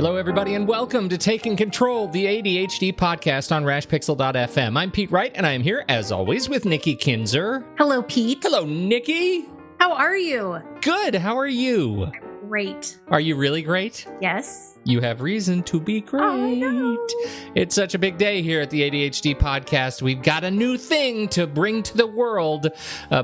Hello, everybody, and welcome to Taking Control, the ADHD podcast on rashpixel.fm. I'm Pete Wright, and I am here, as always, with Nikki Kinzer. Hello, Pete. Hello, Nikki. How are you? Good. How are you? Great. Are you really great? Yes. You have reason to be great. Oh, no. It's such a big day here at the ADHD podcast. We've got a new thing to bring to the world.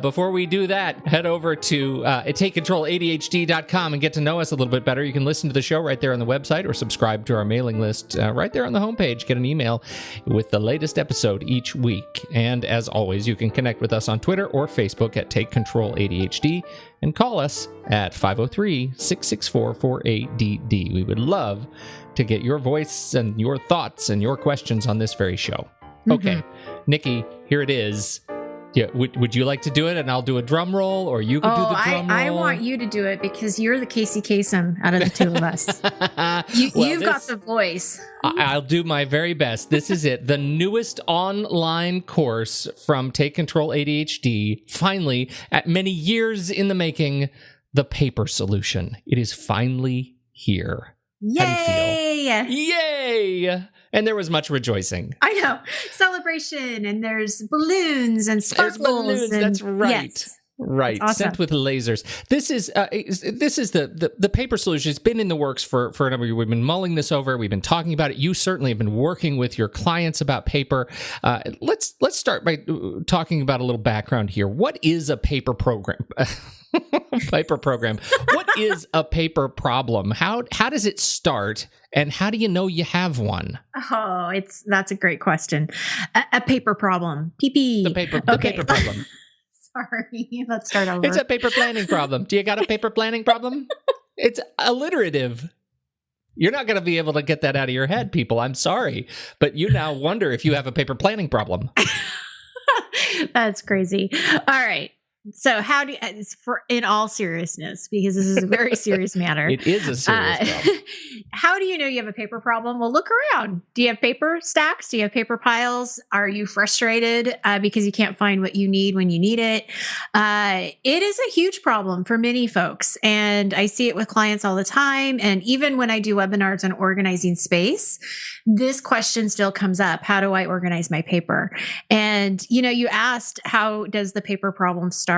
Before we do that, head over to takecontroladhd.com and get to know us a little bit better. You can listen to the show right there on the website or subscribe to our mailing list right there on the homepage. Get an email with the latest episode each week. And as always, you can connect with us on Twitter or Facebook at Take Control ADHD and call us at 503-664-48DD. We would love to get your voice and your thoughts and your questions on this very show. Okay, Nikki, here it is. Yeah, would you like to do it, and I'll do a drum roll, or you could do the drum roll? I want you to do it because you're the Casey Kasem out of the two of us. You've got the voice. I'll do my very best. This is it. The newest online course from Take Control ADHD. Finally, at many years in the making, the paper solution. It is finally here. Yay! How do you feel? Yay! And there was much rejoicing. I know. Celebration, and there's balloons and sparkles. There's balloons, that's right. Yes. Right, awesome. Sent with lasers. This is the paper solution. It's been in the works for a number of years. We've been mulling this over. We've been talking about it. You certainly have been working with your clients about paper. Let's start by talking about a little background here. What is a paper program? Paper program. What is a paper problem? How does it start, and how do you know you have one? Oh, that's a great question. A paper problem. PP. The paper problem. Sorry, let's start over. It's a paper planning problem. Do you got a paper planning problem? It's alliterative. You're not going to be able to get that out of your head, people. I'm sorry. But you now wonder if you have a paper planning problem. That's crazy. All right. So how do you, in all seriousness, because this is a very serious matter. It is a serious problem. How do you know you have a paper problem? Well, look around. Do you have paper stacks? Do you have paper piles? Are you frustrated because you can't find what you need when you need it? It is a huge problem for many folks. And I see it with clients all the time. And even when I do webinars on organizing space, this question still comes up. How do I organize my paper? And, you asked, how does the paper problem start?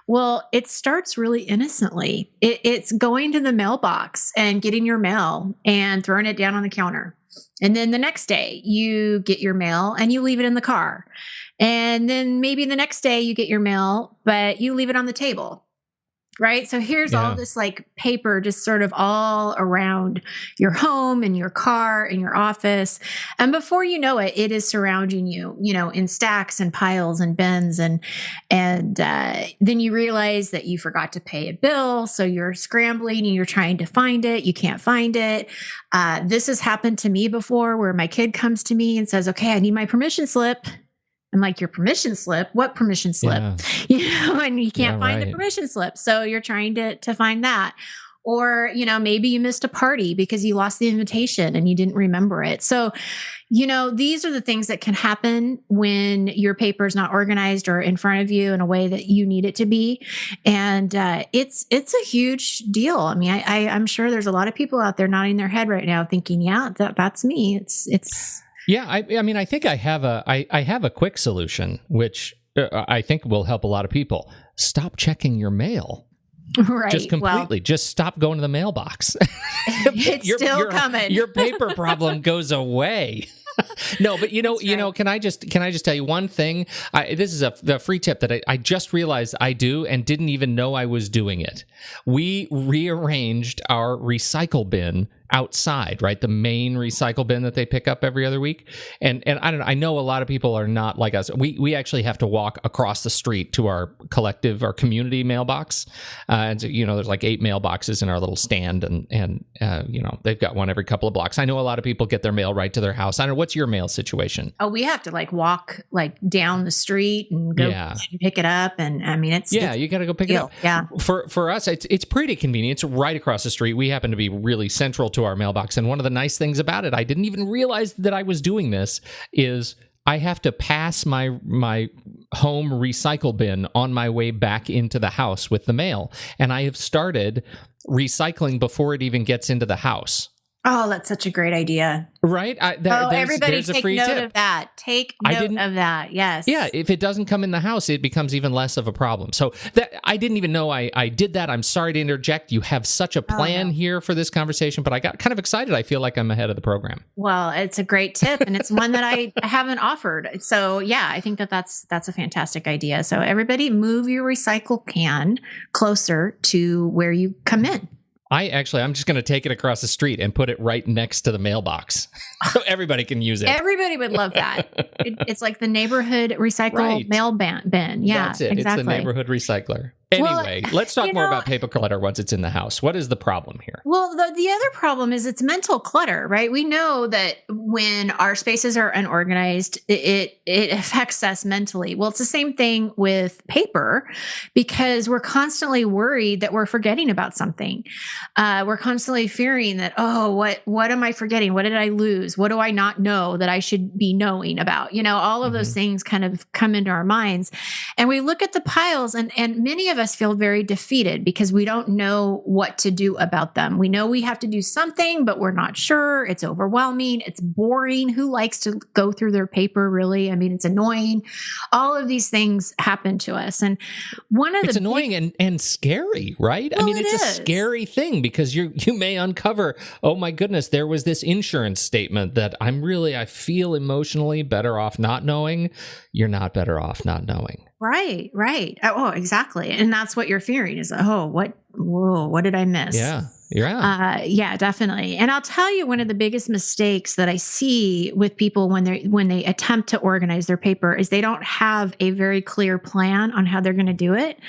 Well, it starts really innocently. It's going to the mailbox and getting your mail and throwing it down on the counter. And then the next day you get your mail and you leave it in the car. And then maybe the next day you get your mail, but you leave it on the table. Right. So here's all this like paper just sort of all around your home and your car and your office. And before you know it, it is surrounding you, in stacks and piles and bins. And then you realize that you forgot to pay a bill. So you're scrambling and you're trying to find it. You can't find it. This has happened to me before where my kid comes to me and says, okay, I need my permission slip. I'm like, your permission slip? What permission slip? Yeah. And you can't find the permission slip. So you're trying to find that. Or, maybe you missed a party because you lost the invitation and you didn't remember it. So, these are the things that can happen when your paper is not organized or in front of you in a way that you need it to be. And it's a huge deal. I mean, I'm sure there's a lot of people out there nodding their head right now thinking, yeah, that's me. It's Yeah, I mean, I think I have a quick solution, which I think will help a lot of people. Stop checking your mail. Right. Just completely. Just stop going to the mailbox. It's still coming. Your paper problem goes away. No, but can I just tell you one thing? This is the free tip that I just realized I do and didn't even know I was doing it. We rearranged our recycle bin outside, right? The main recycle bin that they pick up every other week. And I don't know, I know a lot of people are not like us. We actually have to walk across the street to our community mailbox. And so, there's like 8 mailboxes in our little stand and they've got one every couple of blocks. I know a lot of people get their mail right to their house. I don't know, what's your mail situation? Oh, we have to walk down the street and go pick it up. And I mean, you got to go pick it up. Yeah. For us, it's pretty convenient. It's right across the street. We happen to be really central to our mailbox. And one of the nice things about it, I didn't even realize that I was doing this, is I have to pass my home recycle bin on my way back into the house with the mail. And I have started recycling before it even gets into the house. Oh, that's such a great idea. Right? Everybody there's a take free note tip. of that. Take note of that. Yes. Yeah, if it doesn't come in the house, it becomes even less of a problem. So that I didn't even know I did that. I'm sorry to interject. You have such a plan here for this conversation, but I got kind of excited. I feel like I'm ahead of the program. Well, it's a great tip, and it's one that I haven't offered. So yeah, I think that's a fantastic idea. So everybody move your recycle can closer to where you come in. I'm just going to take it across the street and put it right next to the mailbox so everybody can use it. Everybody would love that. It's like the neighborhood recycle mail bin. Yeah, that's it. Exactly. It's the neighborhood recycler. Anyway, let's talk more about paper clutter once it's in the house. What is the problem here? Well, the other problem is it's mental clutter, right? We know that when our spaces are unorganized, it affects us mentally. Well, it's the same thing with paper because we're constantly worried that we're forgetting about something. We're constantly fearing that, what am I forgetting? What did I lose? What do I not know that I should be knowing about? All of those things kind of come into our minds. And we look at the piles and many of us feel very defeated because we don't know what to do about them. We know we have to do something, but we're not sure. It's overwhelming. It's boring. Who likes to go through their paper, really? I mean, it's annoying. All of these things happen to us. And it's annoying and scary, right? Well, I mean, it's a scary thing because you may uncover, oh my goodness, there was this insurance statement that I feel emotionally better off not knowing. You're not better off not knowing. Right. Oh, exactly. And that's what you're fearing is, what did I miss? Yeah. Yeah, definitely. And I'll tell you, one of the biggest mistakes that I see with people when they attempt to organize their paper is they don't have a very clear plan on how they're going to do it.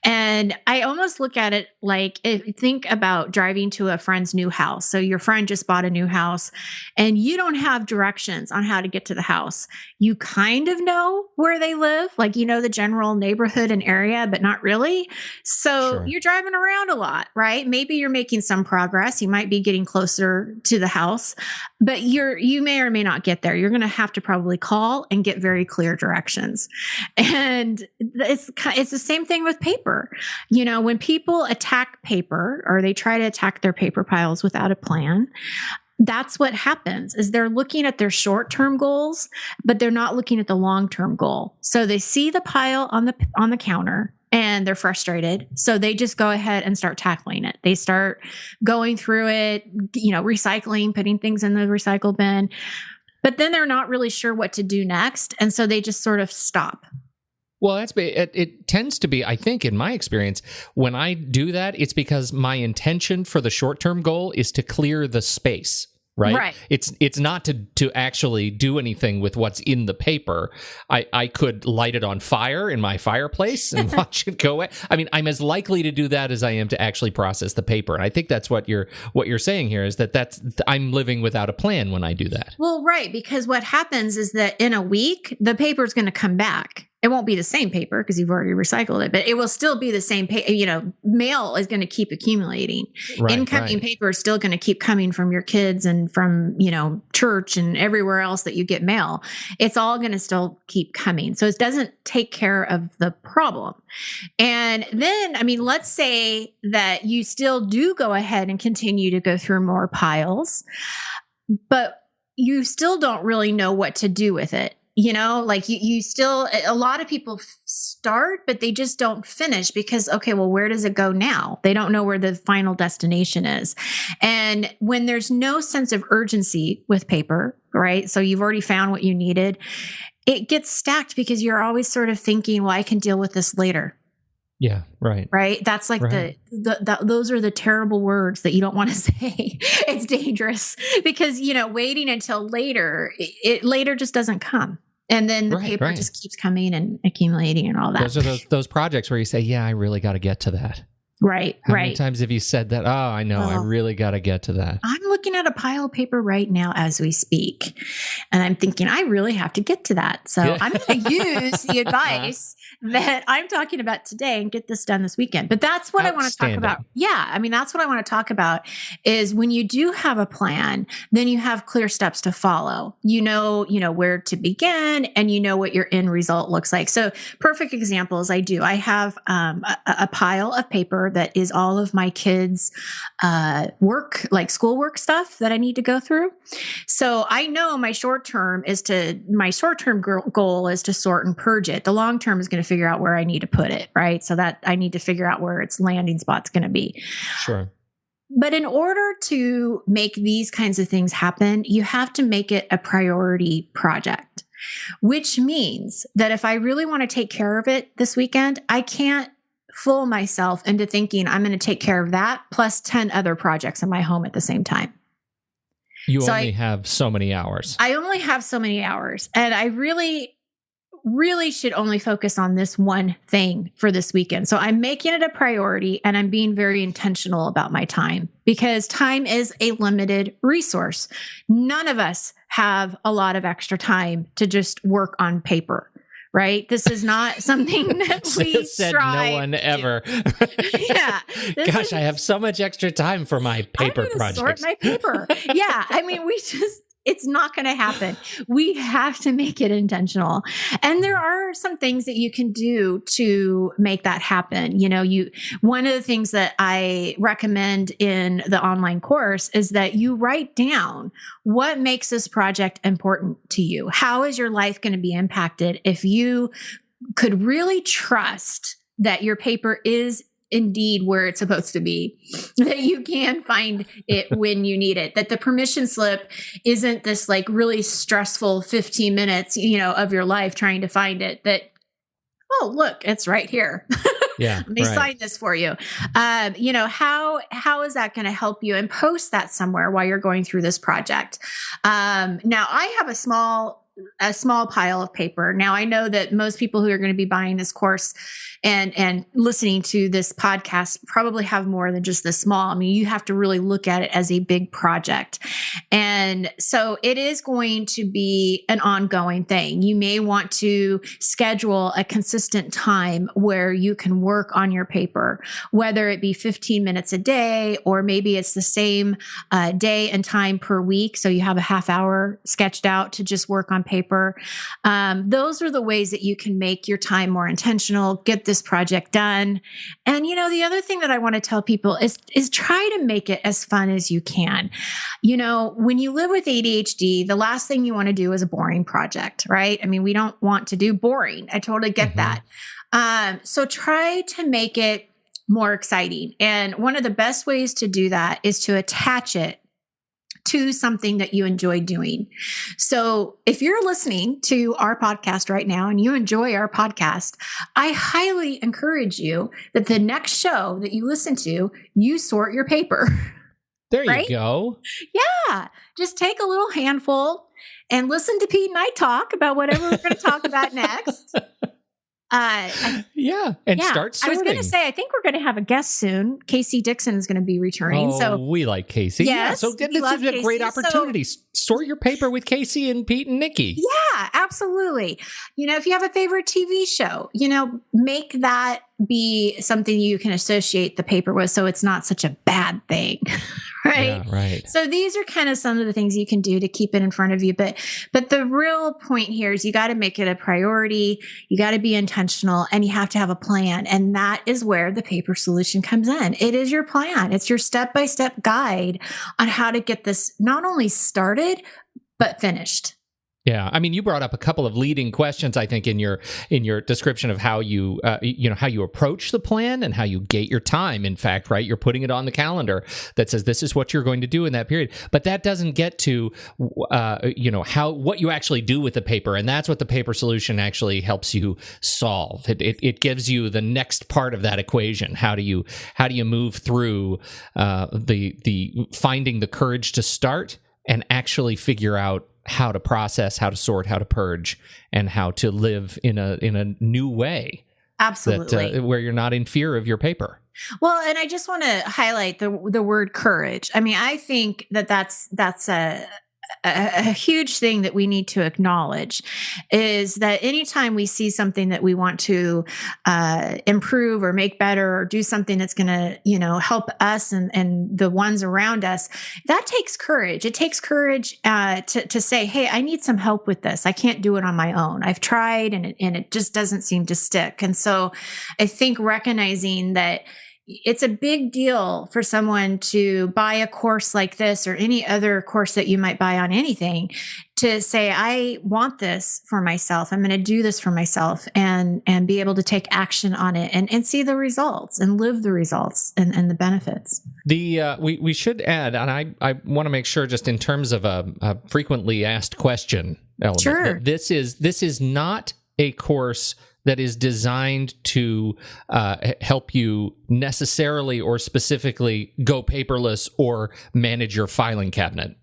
And I almost look at it like, think about driving to a friend's new house. So your friend just bought a new house and you don't have directions on how to get to the house. You kind of know where they live, like the general neighborhood and area, but not really. So you're driving around a lot, right? Maybe you're making some progress. You might be getting closer to the house, but you may or may not get there. You're going to have to probably call and get very clear directions. And it's the same thing with paper. When people attack paper or they try to attack their paper piles without a plan, that's what happens is they're looking at their short-term goals, but they're not looking at the long-term goal. So they see the pile on the counter and they're frustrated. So they just go ahead and start tackling it. They start going through it, recycling, putting things in the recycle bin, but then they're not really sure what to do next. And so they just sort of stop. Well, it tends to be, I think, in my experience, when I do that, it's because my intention for the short-term goal is to clear the space, right? It's not to actually do anything with what's in the paper. I could light it on fire in my fireplace and watch it go away. I mean, I'm as likely to do that as I am to actually process the paper. And I think that's what you're saying here is I'm living without a plan when I do that. Well, right, because what happens is that in a week, the paper is going to come back. It won't be the same paper because you've already recycled it, but it will still be the same mail is going to keep accumulating. Incoming paper is still going to keep coming from your kids and from, church and everywhere else that you get mail. It's all going to still keep coming. So it doesn't take care of the problem. And then, let's say that you still do go ahead and continue to go through more piles, but you still don't really know what to do with it. You still, a lot of people start, but they just don't finish because, where does it go now? They don't know where the final destination is. And when there's no sense of urgency with paper, right? So you've already found what you needed. It gets stacked because you're always sort of thinking, well, I can deal with this later. Yeah, right. Right. That's like those are the terrible words that you don't want to say. It's dangerous because, waiting until later, it later just doesn't come. And then the paper just keeps coming and accumulating and all that. Those are those projects where you say, yeah, I really got to get to that. Right. How many times have you said that? Oh, I know. I really got to get to that. I'm looking at a pile of paper right now as we speak. And I'm thinking, I really have to get to that. So I'm going to use the advice that I'm talking about today and get this done this weekend. But that's what I want to talk about. Yeah. That's what I want to talk about is when you do have a plan, then you have clear steps to follow. You know where to begin and you know what your end result looks like. So perfect examples I do. I have a pile of paper that is all of my kids' work, like schoolwork stuff that I need to go through. So I know my short-term goal is to sort and purge it. The long-term is going to figure out where I need to put it, right? So that I need to figure out where its landing spot's going to be. Sure. But in order to make these kinds of things happen, you have to make it a priority project, which means that if I really want to take care of it this weekend, I can't fool myself into thinking I'm going to take care of that plus 10 other projects in my home at the same time. You only have so many hours. I only have so many hours. And I really should only focus on this one thing for this weekend. So I'm making it a priority and I'm being very intentional about my time because time is a limited resource. None of us have a lot of extra time to just work on paper. Right? This is not something that we said no one ever. Yeah. Gosh, I have so much extra time for my paper projects. Sort my paper. Yeah. I mean, it's not going to happen. We have to make it intentional. And there are some things that you can do to make that happen. One of the things that I recommend in the online course is that you write down what makes this project important to you. How is your life going to be impacted if you could really trust that your paper is indeed where it's supposed to be, that you can find it when you need it, that the permission slip isn't this like really stressful 15 minutes, of your life trying to find it, that, oh, look, it's right here. Yeah. Let me sign this for you. How is that going to help you? And post that somewhere while you're going through this project. Now I have a small pile of paper. Now I know that most people who are going to be buying this course and listening to this podcast probably have more than just this small. I mean, you have to really look at it as a big project. And so it is going to be an ongoing thing. You may want to schedule a consistent time where you can work on your paper, whether it be 15 minutes a day, or maybe it's the same day and time per week. So you have a half hour sketched out to just work on paper. Those are the ways that you can make your time more intentional, get this project done. And, the other thing that I want to tell people is try to make it as fun as you can. When you live with ADHD, the last thing you want to do is a boring project, right? I mean, we don't want to do boring. I totally get that. So try to make it more exciting. And one of the best ways to do that is to attach it to something that you enjoy doing. So if you're listening to our podcast right now and you enjoy our podcast, I highly encourage you that the next show that you listen to, you sort your paper. There you go. Yeah. Just take a little handful and listen to Pete and I talk about whatever we're going to talk about next. Start sorting. I was going to say, I think we're going to have a guest soon. Casey Dixon is going to be returning. So we like Casey. Yes, so this is a great opportunity. Sort your paper with Casey and Pete and Nikki. Yeah, absolutely. If you have a favorite TV show, make that be something you can associate the paper with, so it's not such a bad thing. Right. Yeah, right. So these are kind of some of the things you can do to keep it in front of you. But the real point here is you got to make it a priority. You got to be intentional and you have to have a plan. And that is where the paper solution comes in. It is your plan. It's your step-by-step guide on how to get this not only started, but finished. Yeah, I mean, you brought up a couple of leading questions, I think, in your description of how you how you approach the plan and how you gate your time. In fact, right, you're putting it on the calendar that says this is what you're going to do in that period. But that doesn't get to what you actually do with the paper, and that's what the paper solution actually helps you solve. It gives you the next part of that equation. How do you move through the finding the courage to start and actually figure out how to process, how to sort, how to purge, and how to live in a new way. Absolutely. Where you're not in fear of your paper. Well, and I just want to highlight the word courage. I mean, I think that's a huge thing that we need to acknowledge is that anytime we see something that we want to improve or make better or do something that's going to, help us and the ones around us, that takes courage. It takes courage to say, hey, I need some help with this. I can't do it on my own. I've tried and it just doesn't seem to stick. And so I think recognizing that it's a big deal for someone to buy a course like this or any other course that you might buy on anything to say, I want this for myself. I'm going to do this for myself and be able to take action on it and see the results and live the results and the benefits. We should add, and I want to make sure just in terms of a frequently asked question element, sure. that this is not a course that is designed to help you necessarily or specifically go paperless or manage your filing cabinet.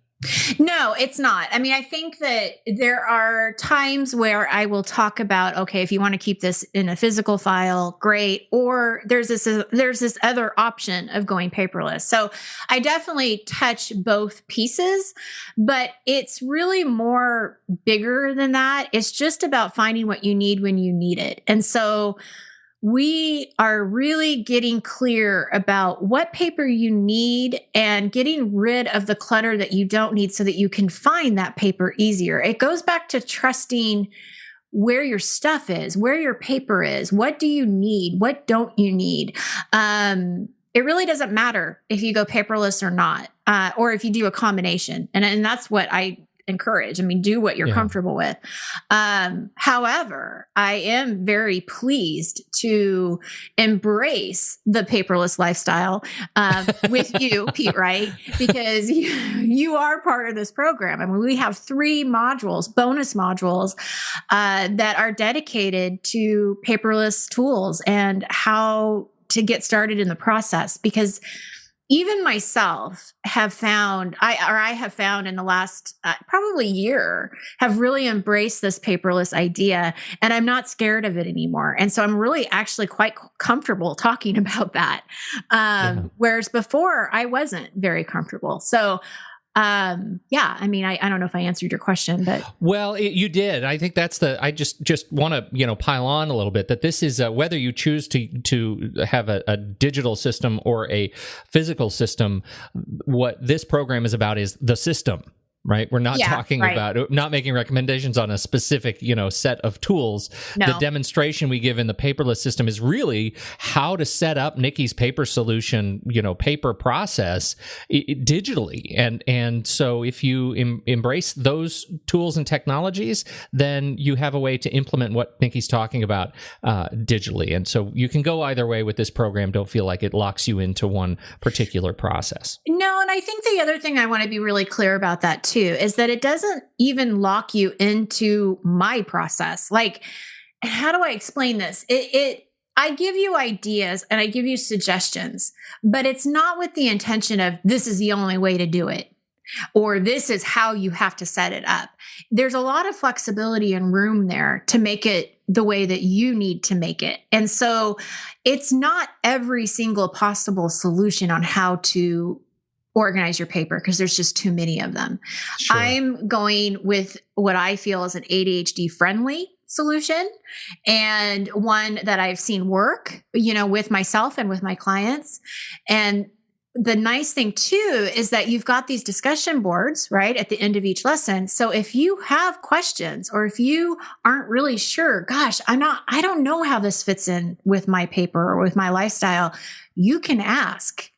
No, it's not. I mean, I think that there are times where I will talk about, okay, if you want to keep this in a physical file, great. Or there's this other option of going paperless. So I definitely touch both pieces, but it's really more bigger than that. It's just about finding what you need when you need it. And so we are really getting clear about what paper you need and getting rid of the clutter that you don't need so that you can find that paper easier. It goes back to trusting where your stuff is, where your paper is. What do you need? What don't you need? It really doesn't matter if you go paperless or not, or if you do a combination. And that's what I encourage. I mean, do what you're comfortable with. However, I am very pleased to embrace the paperless lifestyle with you, Pete Wright, because you are part of this program. I mean, we have 3 modules, bonus modules, that are dedicated to paperless tools and how to get started in the process. Because even myself have found, I have found in the last probably year, have really embraced this paperless idea, and I'm not scared of it anymore. And so I'm really actually quite comfortable talking about that. Whereas before I wasn't very comfortable. So I mean, I don't know if I answered your question, but you did. I think that's I just want to, pile on a little bit that this is whether you choose to have a digital system or a physical system, what this program is about is the system. Right. We're not talking about not making recommendations on a specific, set of tools. No. The demonstration we give in the paperless system is really how to set up Nikki's paper solution, paper process digitally. And so if you embrace those tools and technologies, then you have a way to implement what Nikki's talking about digitally. And so you can go either way with this program. Don't feel like it locks you into one particular process. No. And I think the other thing I want to be really clear about that too, is that it doesn't even lock you into my process. Like, how do I explain this? I give you ideas and I give you suggestions, but it's not with the intention of this is the only way to do it, or this is how you have to set it up. There's a lot of flexibility and room there to make it the way that you need to make it. And so it's not every single possible solution on how to organize your paper, because there's just too many of them. Sure. I'm going with what I feel is an ADHD-friendly solution, and one that I've seen work, with myself and with my clients. And the nice thing too is that you've got these discussion boards, right, at the end of each lesson. So if you have questions, or if you aren't really sure, gosh, I don't know how this fits in with my paper or with my lifestyle, you can ask.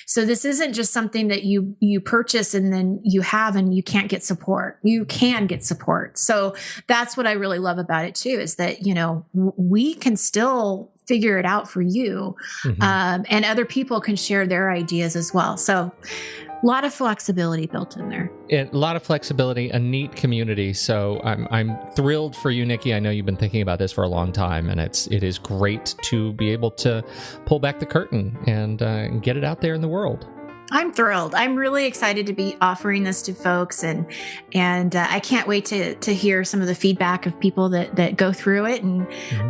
So this isn't just something that you purchase and then you have and you can't get support. You can get support. So that's what I really love about it too, is that, we can still figure it out for you. Mm-hmm. And other people can share their ideas as well. So a lot of flexibility built in there. A lot of flexibility, a neat community. So I'm thrilled for you, Nikki. I know you've been thinking about this for a long time, and it is great to be able to pull back the curtain and get it out there in the world. I'm thrilled. I'm really excited to be offering this to folks, and I can't wait to hear some of the feedback of people that go through it. And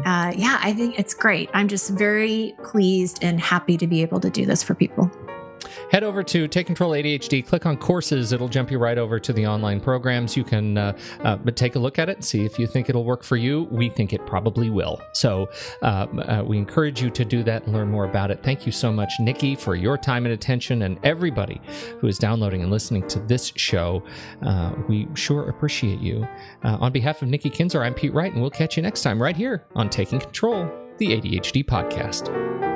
I think it's great. I'm just very pleased and happy to be able to do this for people. Head over to Take Control ADHD, click on courses. It'll jump you right over to the online programs. You can take a look at it and see if you think it'll work for you. We think it probably will. So we encourage you to do that and learn more about it. Thank you so much, Nikki, for your time and attention, and everybody who is downloading and listening to this show. We sure appreciate you. On behalf of Nikki Kinzer, I'm Pete Wright, and we'll catch you next time right here on Taking Control, the ADHD podcast.